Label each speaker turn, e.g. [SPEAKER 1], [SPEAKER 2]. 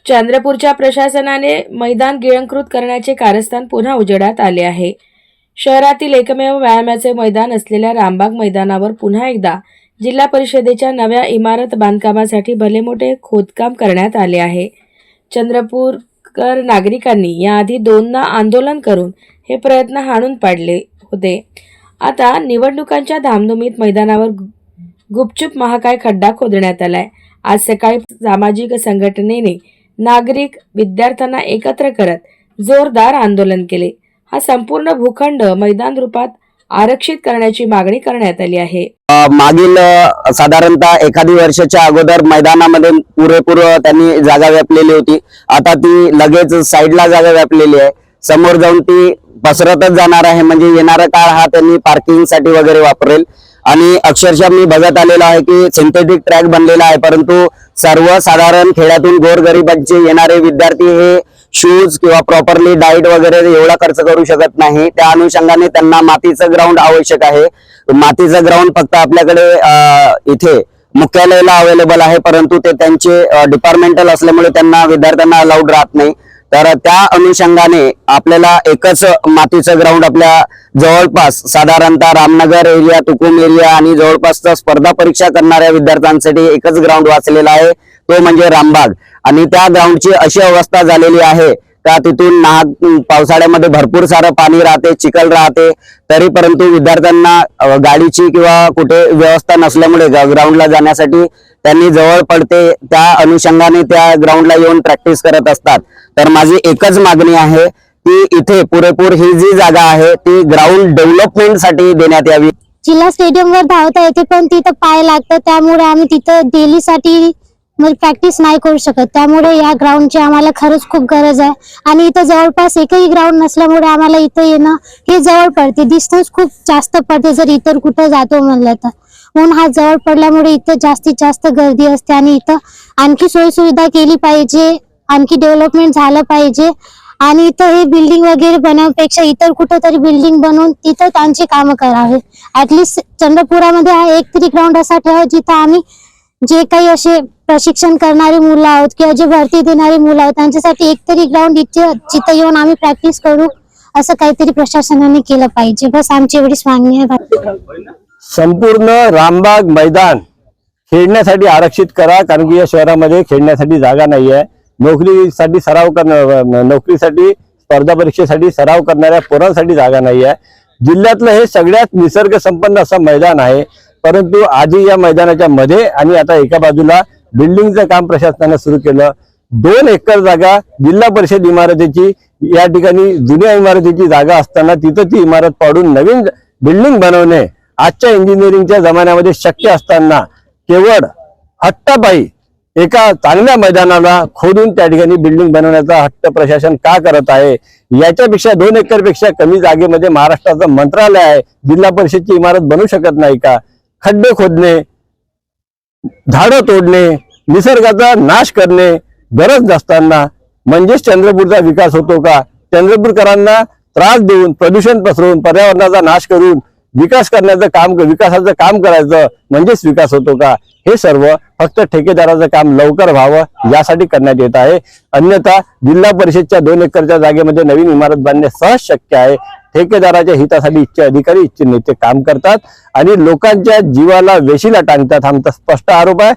[SPEAKER 1] चंद्रपूरच्या प्रशासनाने मैदान गिळंकृत करण्याचे कारस्थान पुन्हा उजेडात आले आहे। शहरातील एकमेव व्यायामाचे मैदान असलेल्या रामबाग मैदानावर पुन्हा एकदा जिल्हा परिषदेच्या नव्या इमारत बांधकामासाठी भलेमोठे खोदकाम करण्यात आले आहे। चंद्रपूरकर नागरिकांनी याआधी दोनदा आंदोलन करून हे प्रयत्न हाणून पाडले होते। आता निवडणुकांच्या धामधुमीत मैदानावर गुपचूप महाकाय खड्डा खोदण्यात आलाय। आज सकाळी सामाजिक संघटनेने नागरिक विद्यार्थ्यांना एकत्र करत जोरदार आंदोलन केले। हा संपूर्ण भूखंड मैदान रूपात आरक्षित करण्याची मागणी करण्यात आली आहे।
[SPEAKER 2] मागील साधारणतः एखादी वर्षाच्या अगोदर मैदानामध्ये पुरेपूर त्यांनी जागा व्यापलेली होती। आता ती लगेच साईडला जागा व्यापलेली आहे। समोर जाऊन ती पसरतच जाणार आहे, म्हणजे येणारा काळ हा त्यांनी पार्किंगसाठी वगैरे वापरेल। आणि अक्षरशः मी बघत आलेलो आहे की सिंथेटिक ट्रॅक बनलेला आहे, परंतु सर्वसाधारण खेड्यातून गोरगरिबांचे येणारे विद्यार्थी हे शूज किंवा प्रॉपरली डाएट वगैरे एवढा खर्च करू शकत नाही। त्या अनुषंगाने त्यांना मातीचं ग्राउंड आवश्यक आहे। मातीचं ग्राउंड फक्त आपल्याकडे इथे मुख्यालयाला अवेलेबल आहे, परंतु ते त्यांचे डिपार्टमेंटल असल्यामुळे त्यांना विद्यार्थ्यांना अलाउड राहत नाही। तर त्या अनुषंगाने आपल्याला एकच मातीचं ग्राउंड आपल्या जवळपास साधारणतः रामनगर एरिया, तुकुम एरिया आणि जवळपासच्या स्पर्धा परीक्षा करणाऱ्या विद्यार्थ्यांसाठी एकच ग्राउंड वाचलेला आहे, तो म्हणजे रामबाग। आणि त्या ग्राउंडची अशी अवस्था झालेली आहे का तिथून पावसाळ्यामध्ये भरपूर सारं पाणी राहते, चिखल राहते, तरी परंतु विद्यार्थ्यांना गाडीची किंवा कुठे व्यवस्था नसल्यामुळे ग्राउंडला जाण्यासाठी त्यांनी जवळ पडते, त्या अनुषंगाने त्या ग्राउंडला येऊन प्रॅक्टिस करत असतात। तर माझी एकच मागणी आहे की इथे पुरेपूर ही जी जागा आहे ती ग्राउंड डेव्हलपमेंट साठी देण्यात यावी।
[SPEAKER 3] जिल्हा स्टेडियमवर धावता येते, पण तिथं पाय लागतं, त्यामुळे आम्ही तिथं डेली साठी प्रॅक्टिस नाही करू शकत। त्यामुळे या ग्राउंडची आम्हाला खरंच खूप गरज आहे। आणि इथं जवळपास एकही ग्राउंड नसल्यामुळे आम्हाला इथं येणं हे जवळ पडते, डिस्टन्स खूप जास्त पडते जर इतर कुठं जातो म्हणलं तर। म्हणून हा जवळ पडल्यामुळे इथं जास्तीत जास्त गर्दी असते आणि इथं आणखी सोयी सुविधा केली पाहिजे, आणखी डेव्हलपमेंट झालं पाहिजे। आणि इथं हे बिल्डिंग वगैरे बनवण्यापेक्षा इतर कुठेतरी बिल्डिंग बनवून तिथं त्यांची कामं करावे। ऍटलिस्ट चंद्रपुरामध्ये हा एक तरी ग्राउंड असा ठेवा जिथं आम्ही जे काही असे प्रशिक्षण करणारी मुलं आहोत किंवा जे भरती देणारी मुलं आहोत त्यांच्यासाठी एक तरी ग्राउंड जिथं येऊन आम्ही प्रॅक्टिस करू, असं काहीतरी प्रशासनाने केलं पाहिजे। बस आमची एवढीच मागणी आहे।
[SPEAKER 4] संपूर्ण रामबाग मैदान खेळण्यासाठी आरक्षित करा, कारण की या शहरामध्ये खेळण्यासाठी जागा नाही आहे। नोकरीसाठी स्पर्धा परीक्षेसाठी सराव करणाऱ्या पोरांसाठी जागा नाही आहे। जिल्ह्यातलं हे सगळ्यात निसर्ग संपन्न असं मैदान आहे, परंतु आधी या मैदानाच्या मध्ये आणि आता एका बाजूला बिल्डिंगचं काम प्रशासनाने सुरू केलं। 2 एकर जागा जिल्हा परिषद इमारतीची या ठिकाणी जुन्या इमारतीची जागा असताना तिथं ती इमारत पाडून नवीन बिल्डिंग बनवणे आजच्या इंजिनिअरिंगच्या जमान्यामध्ये शक्य असताना केवळ हट्टापायी एका चांगल्या मैदानाला खोदून त्या ठिकाणी बिल्डिंग बनवण्याचा हट्ट प्रशासन का करत आहे? याच्यापेक्षा 2 एकरपेक्षा कमी जागेमध्ये महाराष्ट्राचं मंत्रालय आहे, जिल्हा परिषदची इमारत बनवू शकत नाही का? खड्डे खोदणे, झाडं तोडणे, निसर्गाचा नाश करणे गरज नसताना म्हणजेच चंद्रपूरचा विकास होतो का? चंद्रपूरकरांना त्रास देऊन, प्रदूषण पसरवून, पर्यावरणाचा नाश करून विकासाचं काम करायचं म्हणजेच विकास होतो का? हे सर्व फक्त ठेकेदाराचं काम लवकर व्हावं यासाठी करण्यात येत आहे। अन्यथा जिल्हा परिषदच्या 2 एकरच्या जागेमध्ये नवीन इमारत बांधणे सहज शक्य आहे। ठेकेदाराच्या हितासाठी इच्छा अधिकारी, इच्छा नेते काम करतात आणि लोकांच्या जीवाला वेशीला टांगतात, आमचा स्पष्ट आरोप आहे।